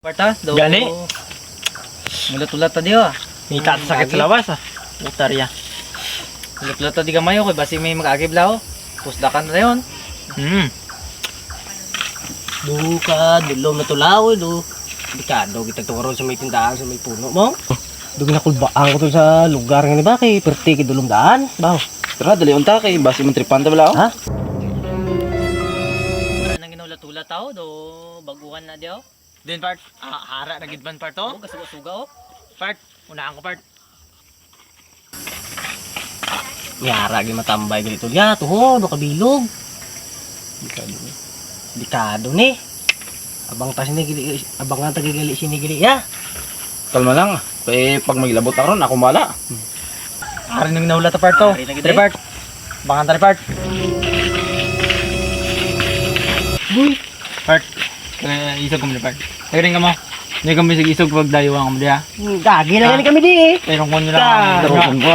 Parta, do. Gani. Mulat-ulat ta diyo. Hita at sakit sa lawas Utarya. Mulat-ulat ta di gamayo kay basi may mag-agib lao. Pusdakan na yon. Duka, dulom na tulaw, do. Dikado, kita tukaroon sa may tindahan, sa may puno mo. Dugi na kulbaan ko to sa lugar nga ni ba, kay perti kay dulom daan. Baw. Tara, dali unta kay basi man tripan ta bala. Ha? Nang ginulat-ulat tao do baguhan na diyo. Din part, hara na gidban part Oh, kasuga-suga oh. Part, unahan ko part. Yara gi matambay ganito ya, tuhod, kabilog. Dikado ni. Abang tas ni gili, abang nga tagigali sini gili ya. Kalma lang. Kay pag maglabot ako ron, ako mala. Ari nang naulat ta part to. Tri part. Bangan ta part. Uy, part. Isog ko mo part. Tagarin ka mo. Hindi kami sig isog pag dayuang mo diya. Gagi na kami di eh. Pero kung nyo lang. Darusan ko.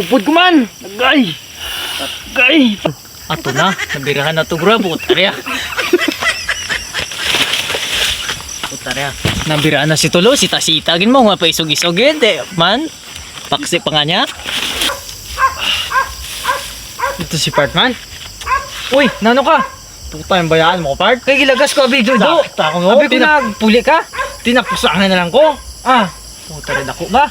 Upod ko man. Nagay. Nagay. Ato na, nabirahan na to bro, putarya. Putarya. Nabiraan na si Tulo, sita-sitagin mo, nga pa isog-isogin, man. Paksi pa nga niya. Ito si Part man. Uy, nano ka? Puta yung bayaan mo ko Part. Kay gilagas ko, abi, Jojo. Sakta ko no. Abi ko nagpuli ka. Tinapusangan na lang ko. Putarya, dako ba?